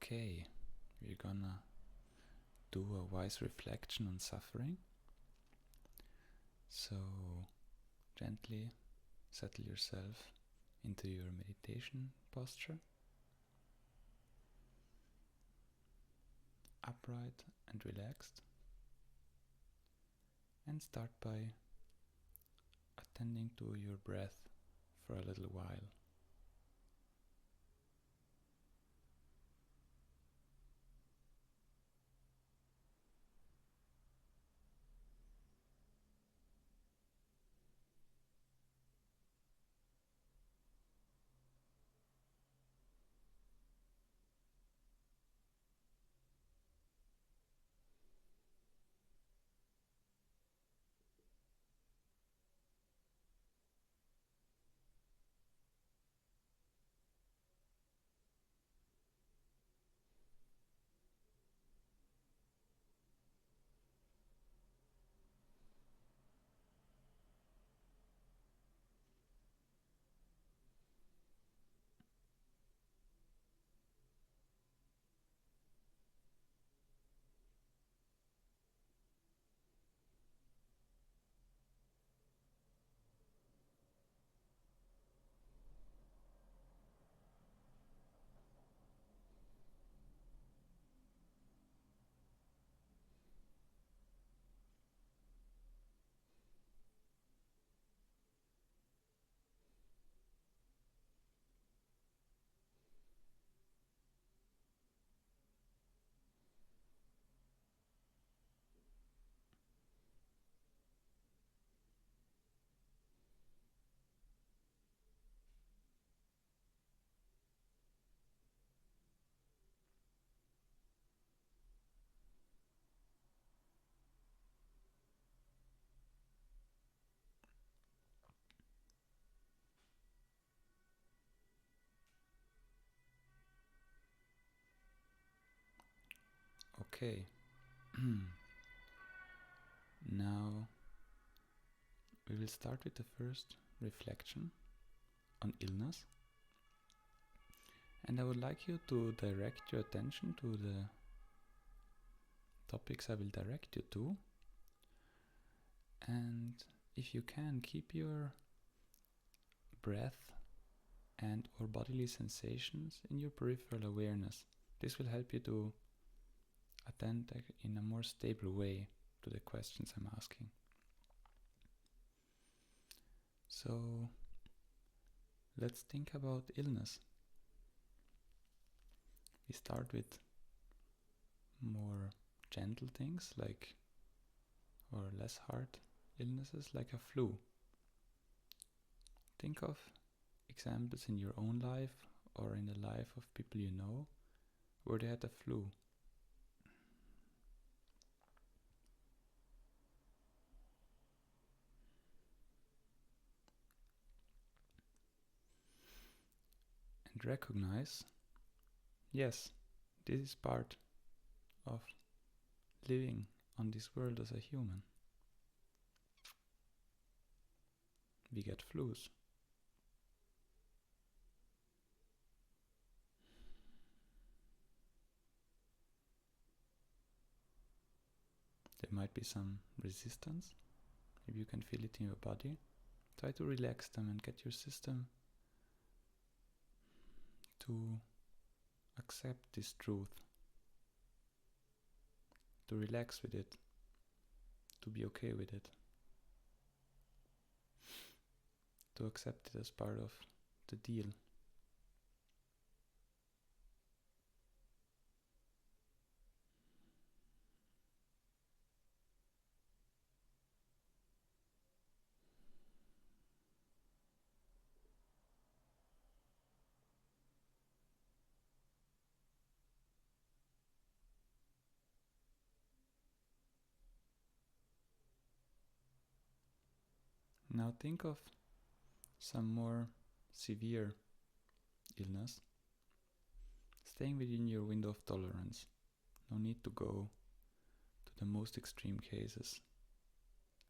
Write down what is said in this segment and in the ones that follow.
Okay, we're gonna do a wise reflection on suffering. So, gently settle yourself into your meditation posture, upright and relaxed, and start by attending to your breath for a little while. Okay, now we will start with the first reflection on illness. And I would like you to direct your attention to the topics I will direct you to. And if you can, keep your breath and or bodily sensations in your peripheral awareness. This will help you to attend in a more stable way to the questions I'm asking. So let's think about illness. We start with more gentle things like, or less hard illnesses like a flu. Think of examples in your own life or in the life of people you know where they had a flu. And recognize, yes, this is part of living on this world as a human. We get flus. There might be some resistance. Maybe you can feel it in your body. Try to relax them and get your system to accept this truth, to relax with it, to be okay with it, to accept it as part of the deal. Now think of some more severe illness, staying within your window of tolerance. No need to go to the most extreme cases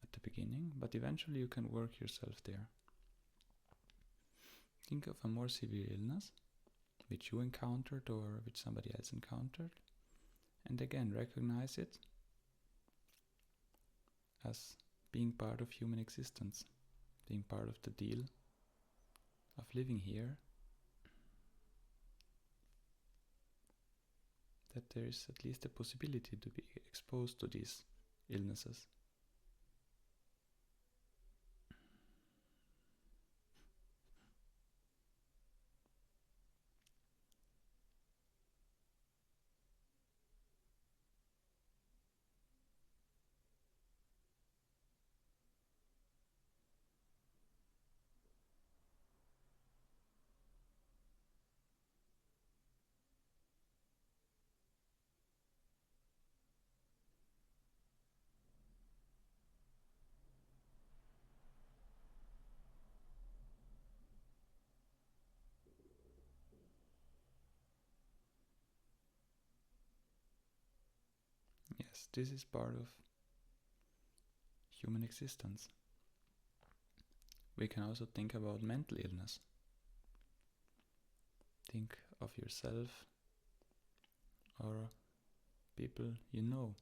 at the beginning, but eventually you can work yourself there. Think of a more severe illness, which you encountered or which somebody else encountered, and again recognize it as being part of human existence, being part of the deal of living here, that there is at least a possibility to be exposed to these illnesses. Yes, this is part of human existence. We can also think about mental illness. Think of yourself or people you know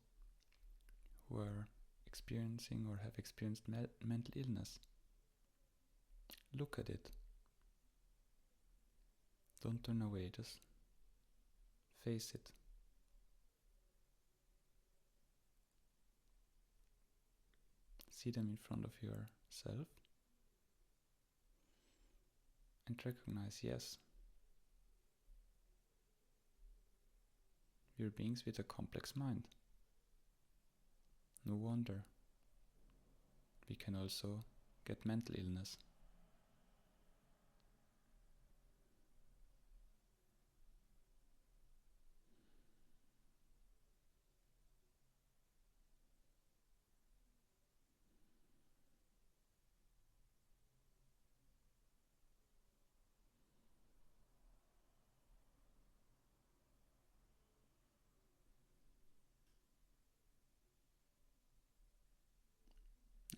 who are experiencing or have experienced mental illness. Look at it. Don't turn away, just face it. See them in front of yourself and recognize, yes, we're beings with a complex mind. No wonder we can also get mental illness.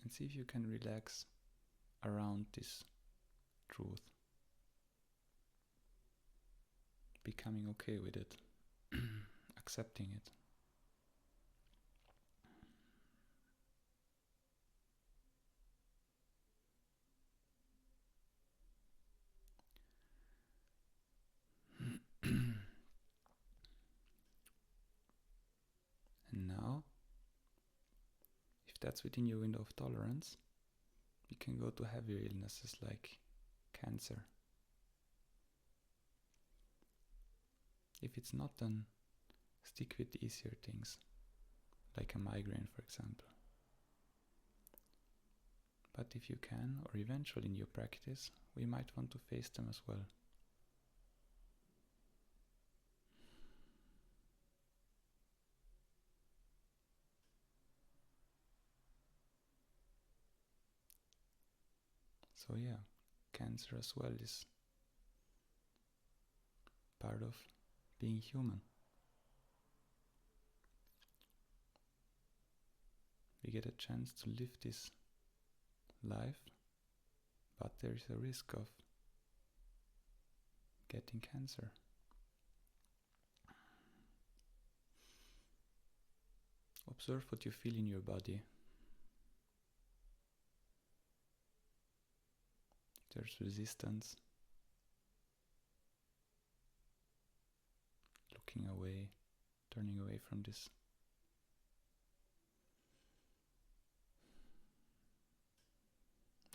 And see if you can relax around this truth, becoming okay with it, accepting it. And now, if that's within your window of tolerance, we can go to heavier illnesses like cancer. If it's not, then stick with easier things, like a migraine, for example. But if you can, or eventually in your practice, we might want to face them as well. So yeah, cancer as well is part of being human. We get a chance to live this life, but there is a risk of getting cancer. Observe what you feel in your body. If there's resistance, looking away, turning away from this.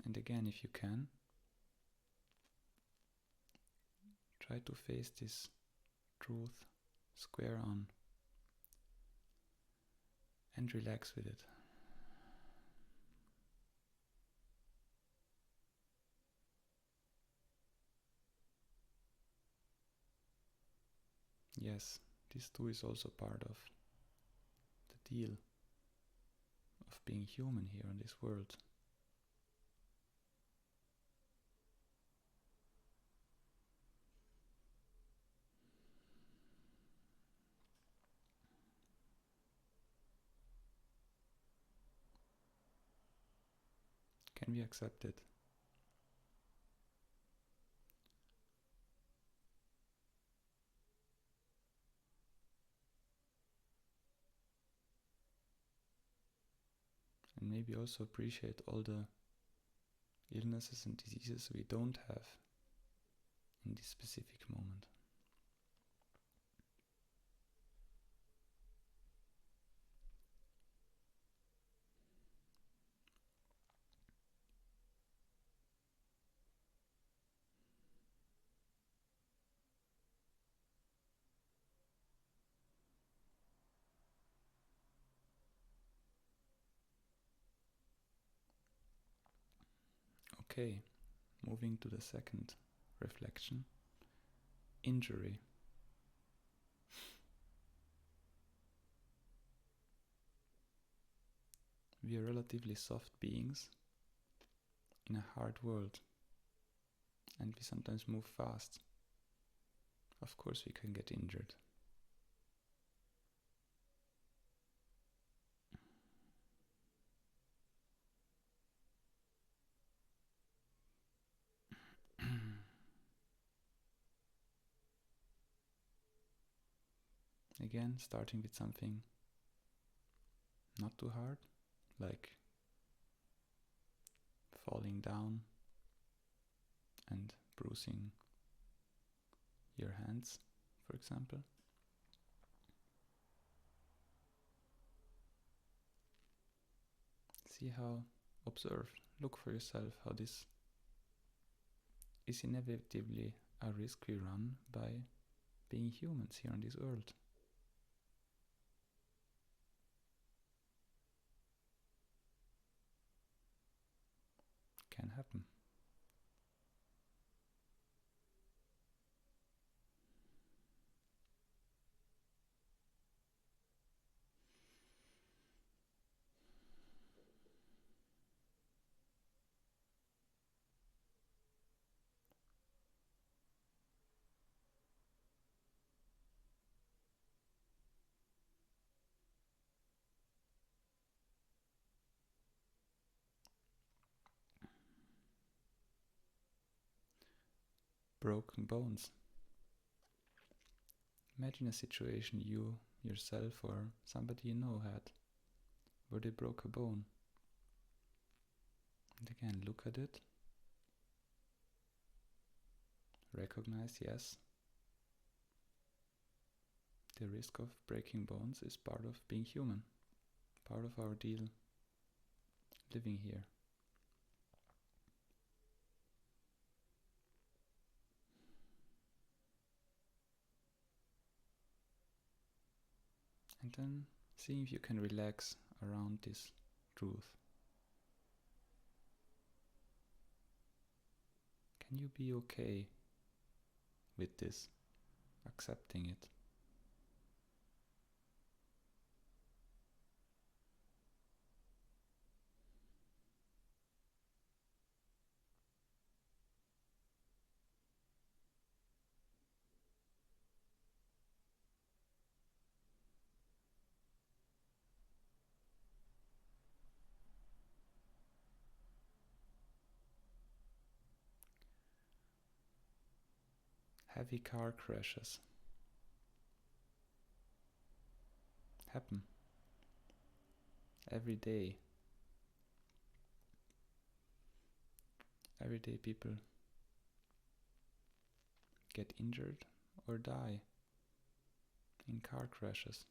And again, if you can, try to face this truth square on and relax with it. Yes, this too is also part of the deal of being human here on this world. Can we accept it? maybe also appreciate all the illnesses and diseases we don't have in this specific moment. Okay, moving to the second reflection. Injury. We are relatively soft beings in a hard world, and we sometimes move fast. Of course we can get injured. Again, starting with something not too hard, like falling down and bruising your hands, for example. See how, observe, look for yourself how this is inevitably a risk we run by being humans here on this world. Can happen. Broken bones. Imagine a situation you, yourself, or somebody you know had, where they broke a bone. And again, look at it. Recognize, yes, the risk of breaking bones is part of being human, part of our deal living here. And then see if you can relax around this truth. Can you be okay with this, accepting it? Heavy car crashes happen every day. Every day people get injured or die in car crashes.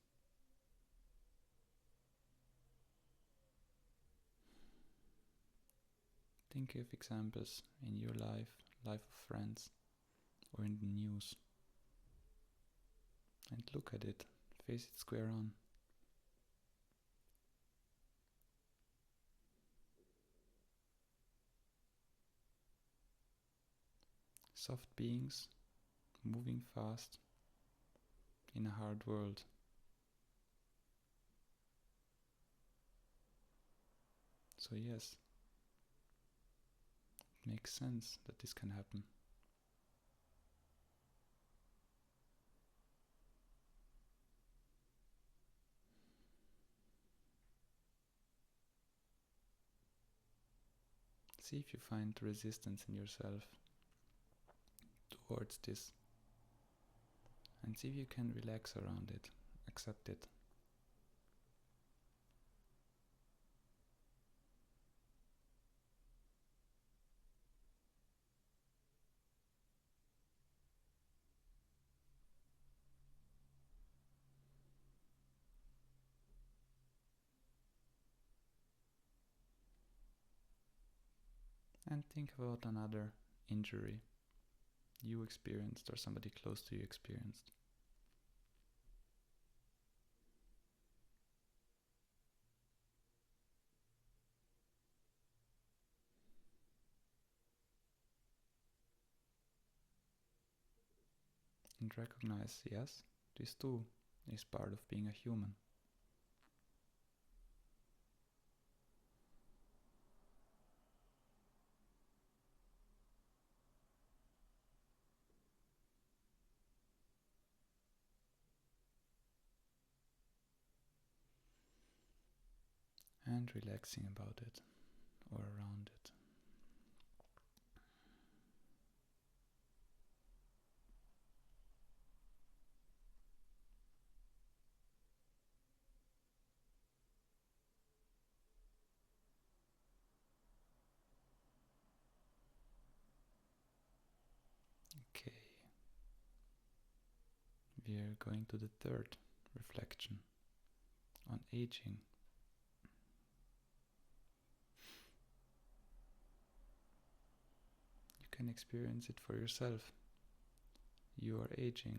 Think of examples in your life, life of friends, or in the news. And look at it, face it square on. Soft beings, moving fast in a hard world. So yes, it makes sense that this can happen. See if you find resistance in yourself towards this, and see if you can relax around it, accept it. And think about another injury you experienced or somebody close to you experienced. And recognize, yes, this too is part of being a human. And relaxing about it or around it. Okay, we are going to the third reflection on aging. You can experience it for yourself. You are aging.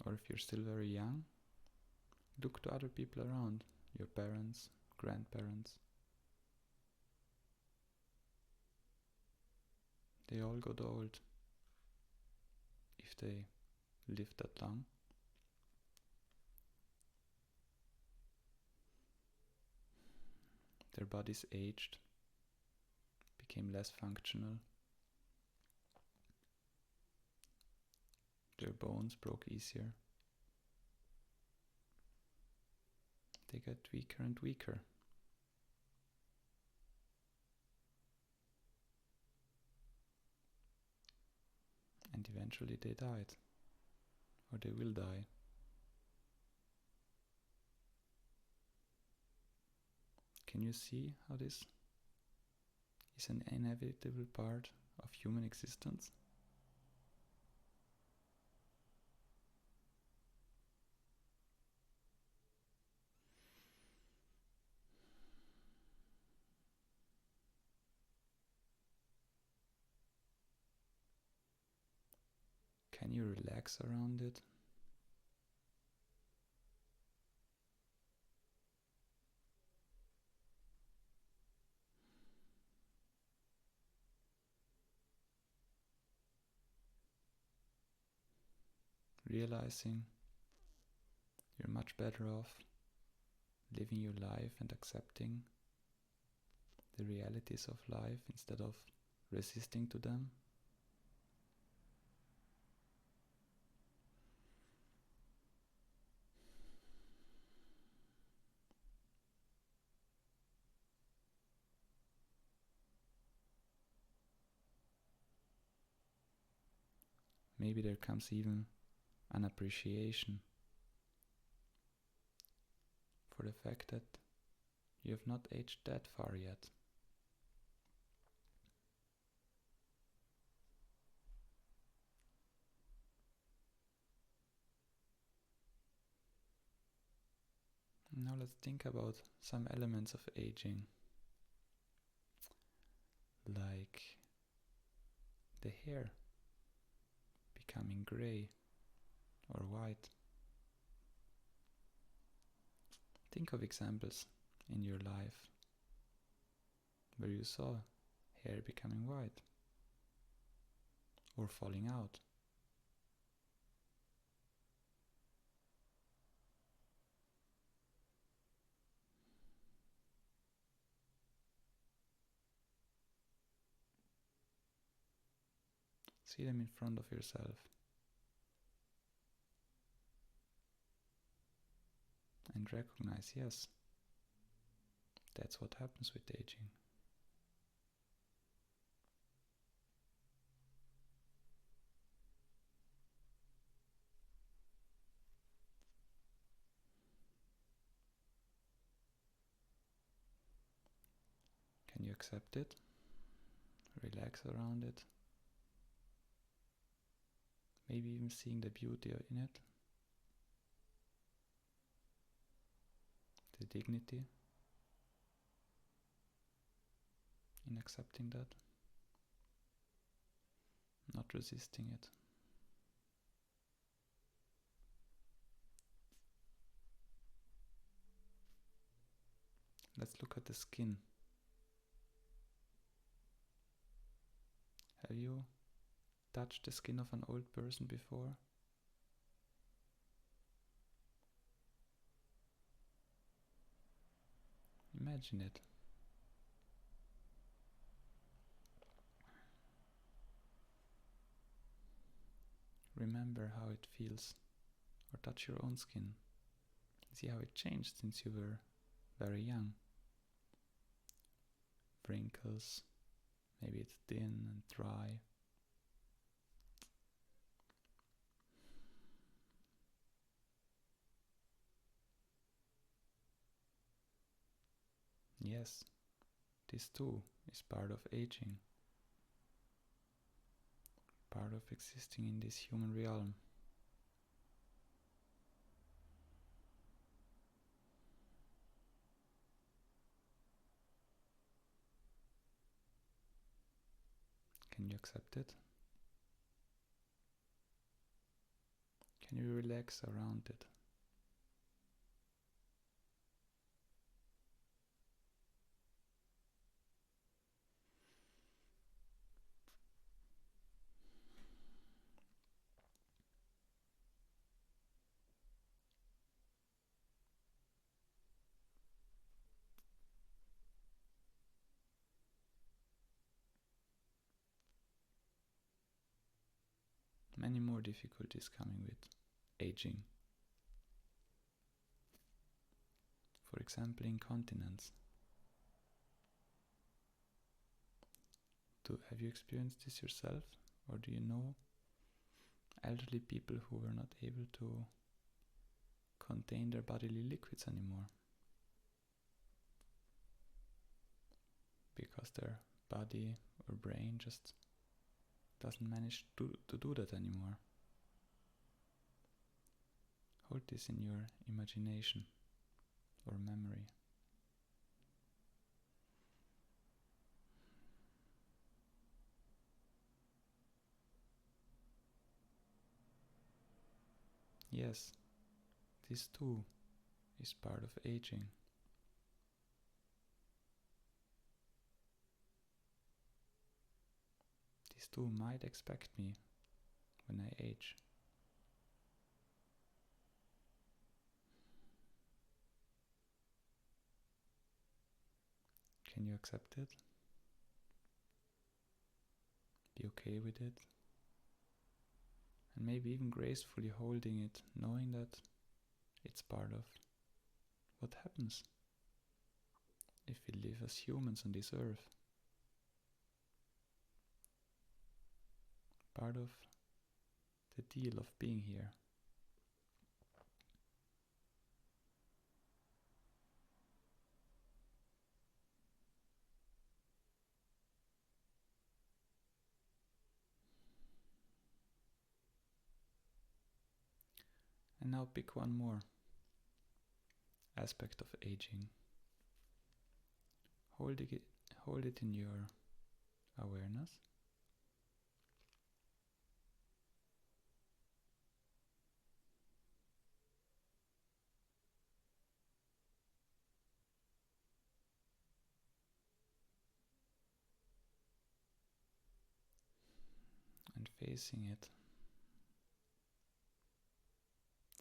Or if you're still very young, look to other people around, your parents, grandparents. They all got old, if they lived that long. Their bodies aged, became less functional. Their bones broke easier. They got weaker and weaker. And eventually they died. Or they will die. Can you see how this is an inevitable part of human existence? Can you relax around it? Realizing you're much better off living your life and accepting the realities of life instead of resisting to them. Maybe there comes even an appreciation for the fact that you have not aged that far yet. Now let's think about some elements of aging, like the hair becoming grey or white. Think of examples in your life where you saw hair becoming white or falling out. See them in front of yourself. And recognize, yes, that's what happens with aging. Can you accept it? Relax around it? Maybe even seeing the beauty in it? the dignity in accepting that, not resisting it. Let's look at the skin. Have you touched the skin of an old person before? Imagine it. Remember how it feels, or touch your own skin. See how it changed since you were very young. Wrinkles, maybe it's thin and dry. Yes, this too is part of aging, part of existing in this human realm. Can you accept it? Can you relax around it? Many more difficulties coming with aging. For example, incontinence. Have you experienced this yourself? Or do you know elderly people who were not able to contain their bodily liquids anymore? Because their body or brain just doesn't manage to do that anymore. Hold this in your imagination or memory. Yes, this too is part of aging. This too might expect me when I age. Can you accept it? Be okay with it? And maybe even gracefully holding it, knowing that it's part of what happens if we live as humans on this earth. Part of the deal of being here. And now pick one more aspect of aging. Hold it in your awareness. And facing it.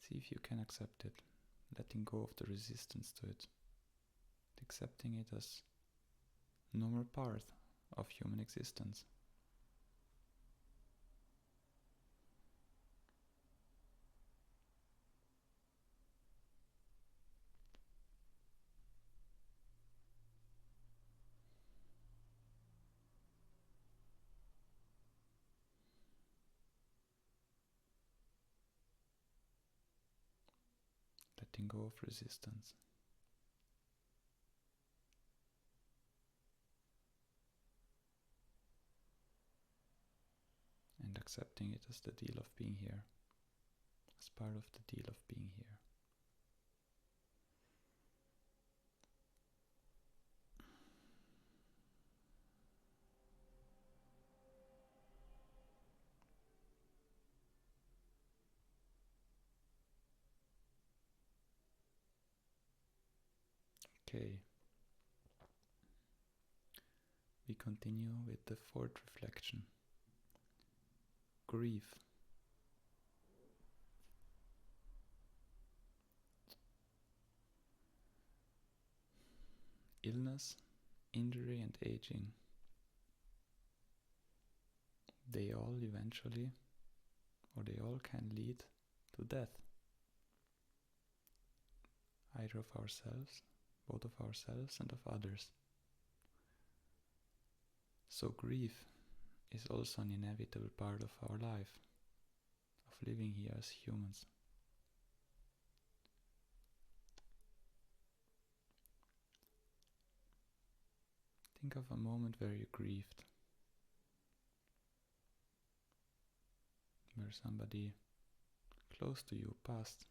See if you can accept it, letting go of the resistance to it, accepting it as a normal part of human existence. Letting go of resistance. And accepting it as the deal of being here, as part of the deal of being here. Okay. We continue with the fourth reflection. Grief. Illness, injury, and aging. They all eventually, or they all can lead to death. Either of ourselves, both of ourselves and of others. So grief is also an inevitable part of our life, of living here as humans. Think of a moment where you grieved, where somebody close to you passed.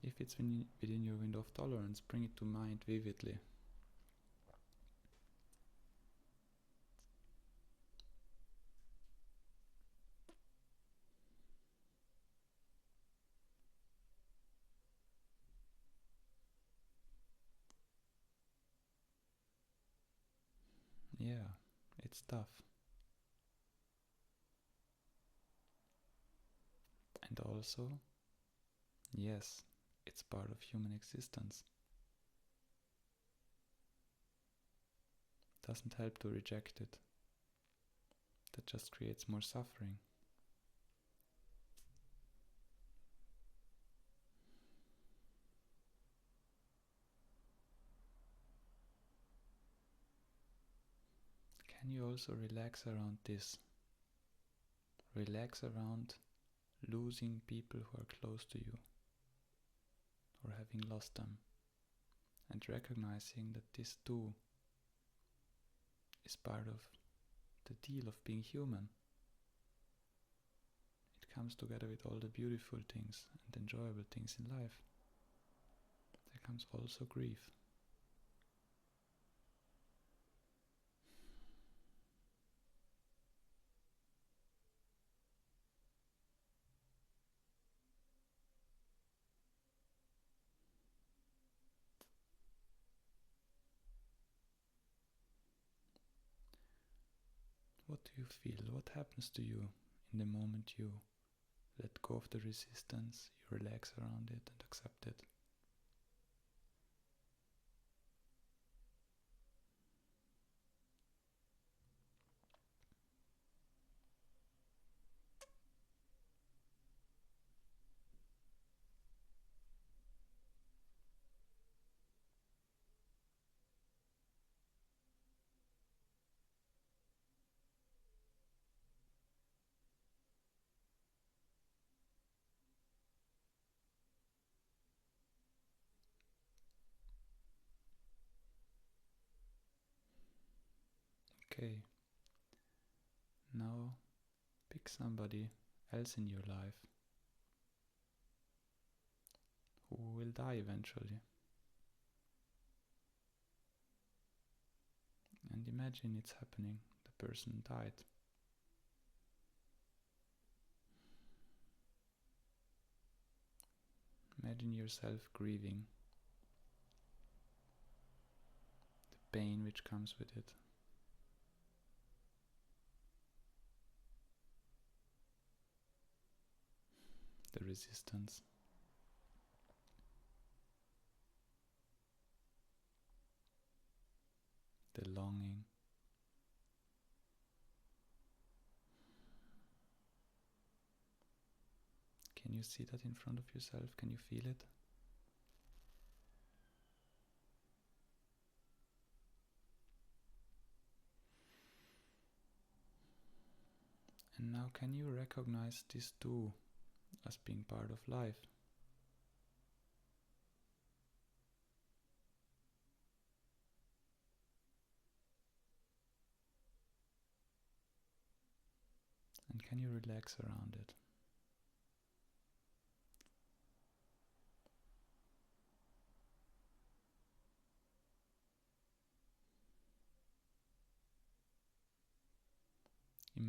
If it's within your window of tolerance, bring it to mind vividly. Yeah, it's tough. And also, yes, it's part of human existence. Doesn't help to reject it. That just creates more suffering. Can you also relax around this? Relax around losing people who are close to you, or having lost them, and recognizing that this too is part of the deal of being human. It comes together with all the beautiful things and enjoyable things in life. There comes also grief. What do you feel? What happens to you in the moment you let go of the resistance, you relax around it and accept it? Okay, now pick somebody else in your life who will die eventually. And imagine it's happening. The person died. Imagine yourself grieving the pain which comes with it. The resistance. The longing. Can you see that in front of yourself? Can you feel it? And now can you recognize this too as being part of life? And can you relax around it?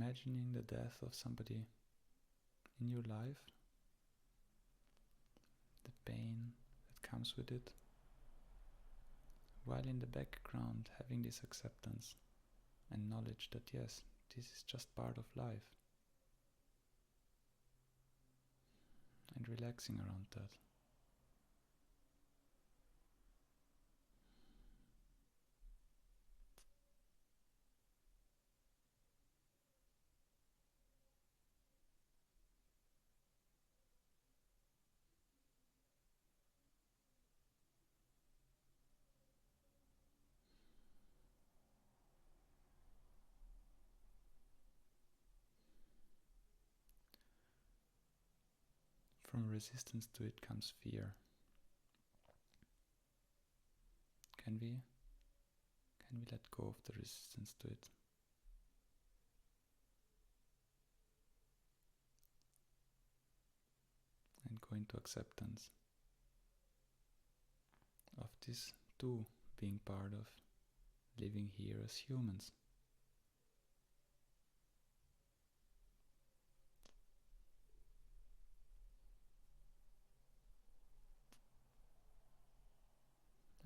imagining the death of somebody in your life, the pain that comes with it, while in the background having this acceptance and knowledge that yes, this is just part of life, and relaxing around that. From resistance to it comes fear. Can we let go of the resistance to it? And go into acceptance of this too being part of living here as humans.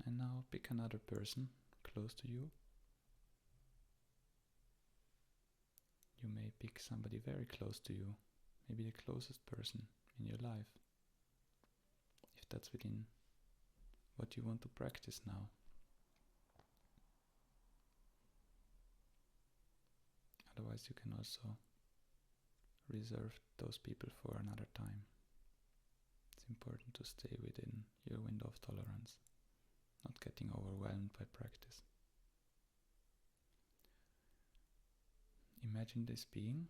And now pick another person close to you. You may pick somebody very close to you, maybe the closest person in your life, if that's within what you want to practice now. Otherwise, you can also reserve those people for another time. It's important to stay within your window of tolerance, not getting overwhelmed by practice. Imagine this being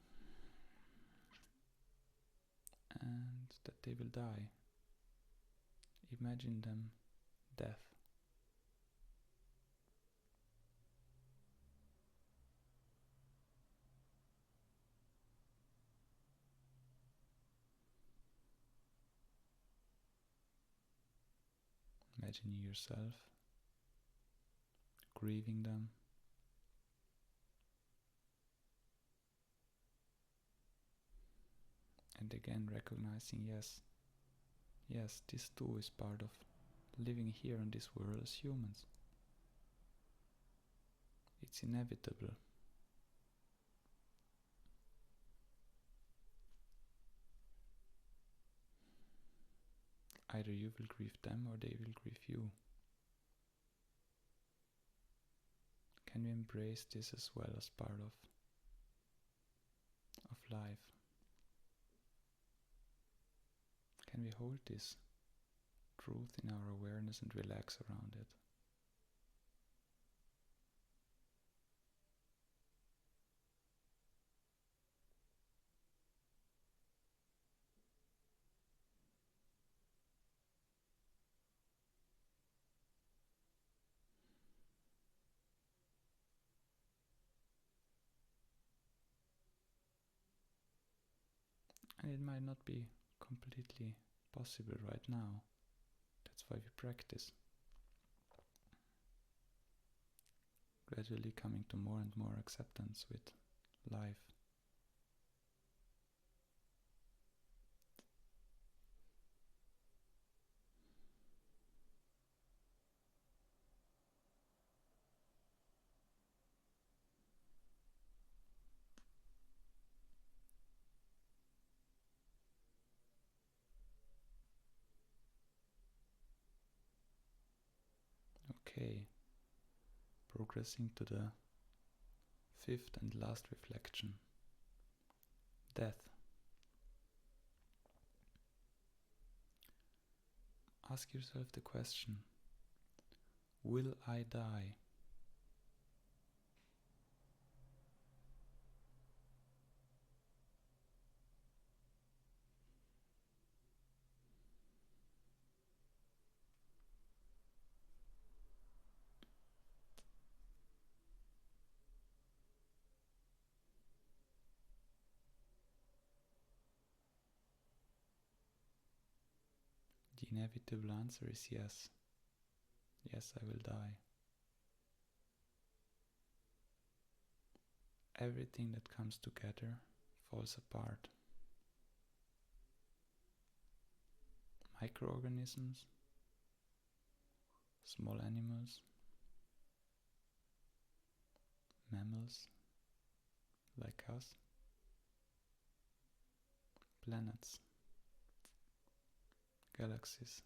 and that they will die. Imagine them death. Imagine yourself grieving them. And again recognizing, yes, this too is part of living here in this world as humans. It's inevitable. Either you will grieve them or they will grieve you. Can we embrace this as well as part of life? Can we hold this truth in our awareness and relax around it? And it might not be completely possible right now. That's why we practice. Gradually coming to more and more acceptance with life. Okay, progressing to the fifth and last reflection. Death. Ask yourself the question, will I die? The inevitable answer is yes. Yes, I will die. everything that comes together falls apart. Microorganisms, small animals, mammals like us, planets, galaxies.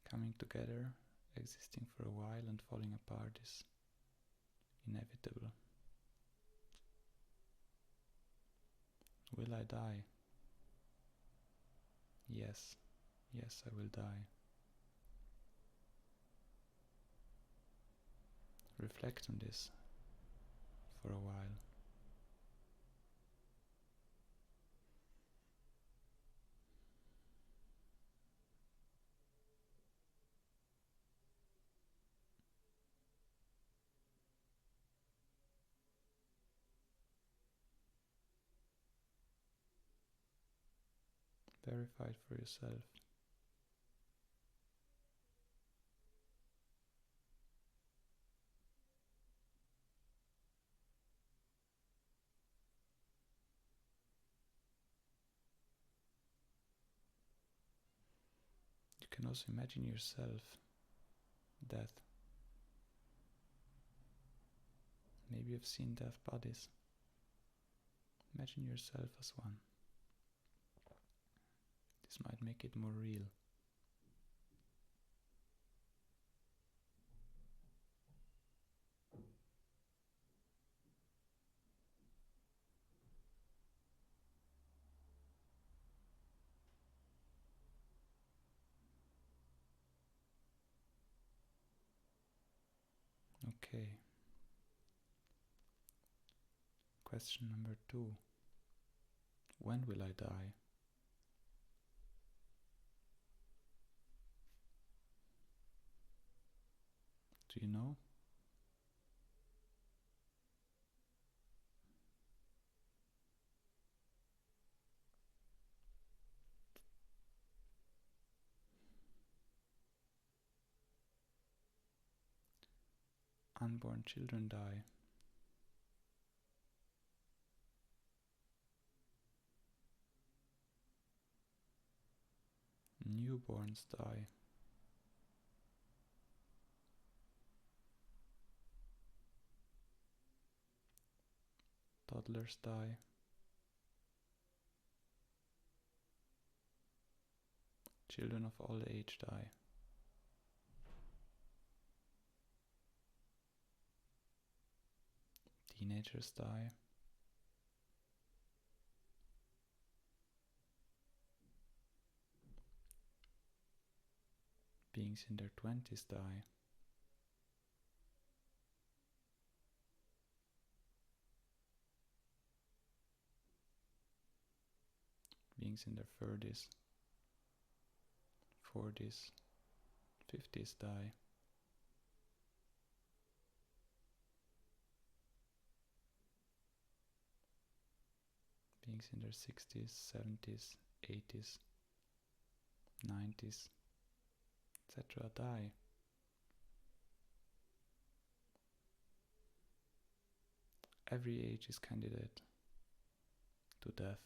Coming together, existing for a while and falling apart is inevitable. Will I die? Yes, I will die. Reflect on this for a while. Verify it for yourself. You can also imagine yourself death. Maybe you've seen death bodies. Imagine yourself as one. This might make it more real. Okay. Question number 2. When will I die? Do you know? Unborn children die. Newborns die. Toddlers die. Children of all age die. Teenagers die. Beings in their 20s die. Beings in their 30s, 40s, 50s die. Beings in their 60s, 70s, 80s, 90s, etc. die. Every age is candidate to death.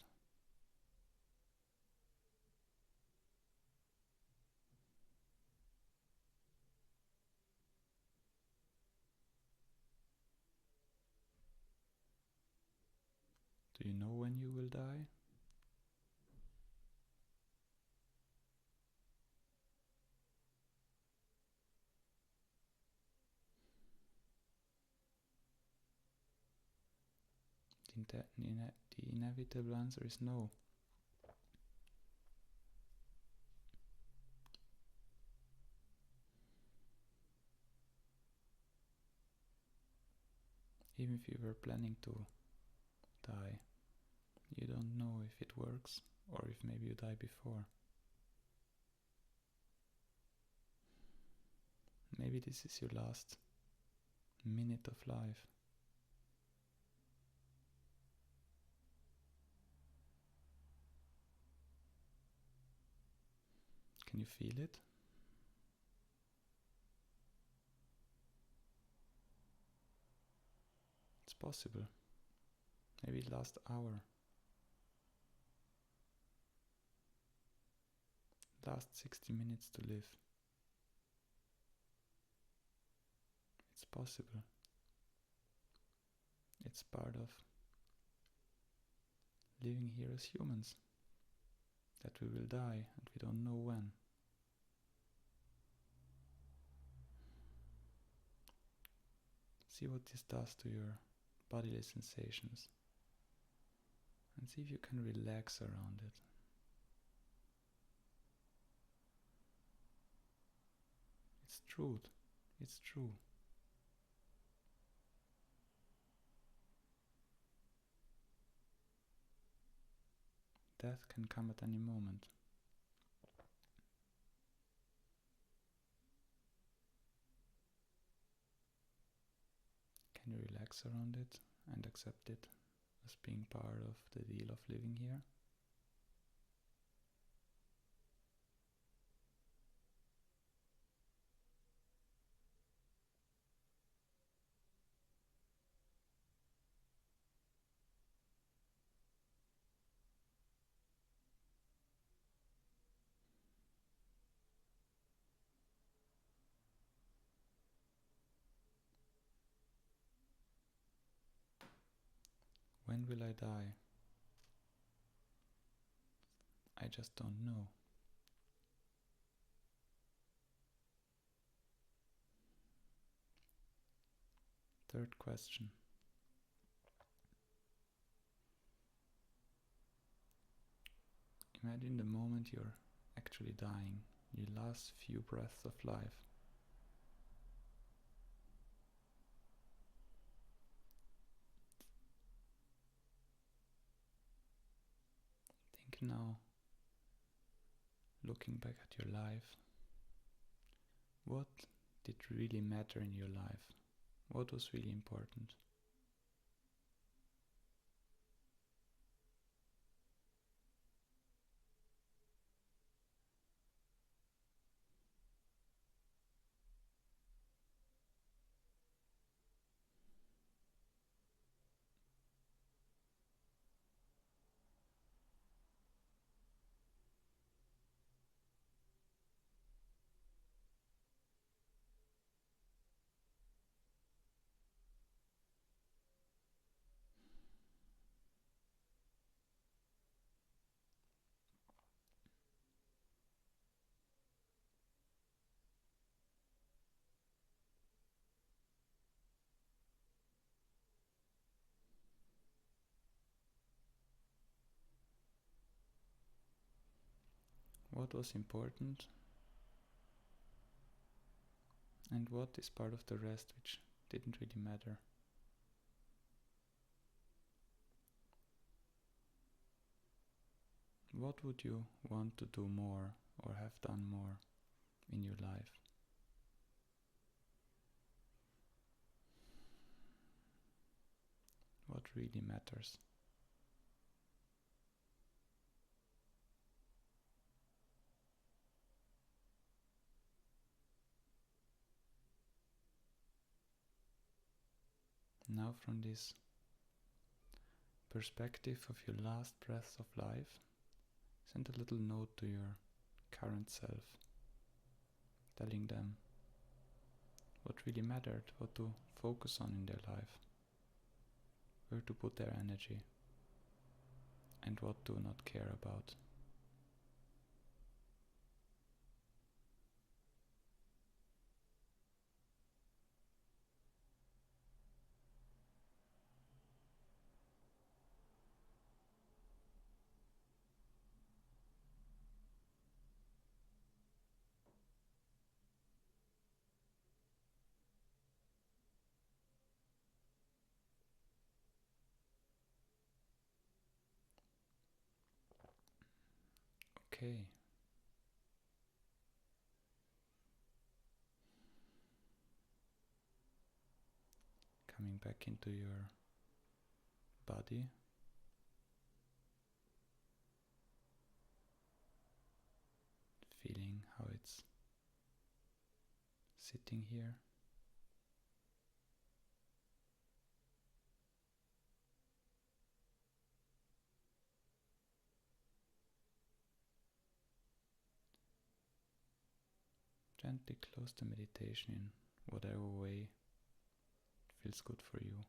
Do you know when you will die? The inevitable answer is no. Even if you were planning to die, you don't know if it works or if maybe you die before. Maybe this is your last minute of life. Can you feel it? It's possible. Maybe last hour. Last 60 minutes to live. It's possible. It's part of living here as humans. That we will die and we don't know when. See what this does to your bodily sensations. And see if you can relax around it. It's truth. It's true. Death can come at any moment. Can you relax around it and accept it as being part of the deal of living here? When will I die? I just don't know. Third question. Imagine the moment you're actually dying, your last few breaths of life. Think now, looking back at your life, what did really matter in your life? What was really important? What was important? And what is part of the rest which didn't really matter? What would you want to do more or have done more in your life? What really matters? Now from this perspective of your last breaths of life, send a little note to your current self, telling them what really mattered, what to focus on in their life, where to put their energy, and what to not care about. Okay. Coming back into your body. Feeling sitting here. Gently close the meditation in whatever way feels good for you.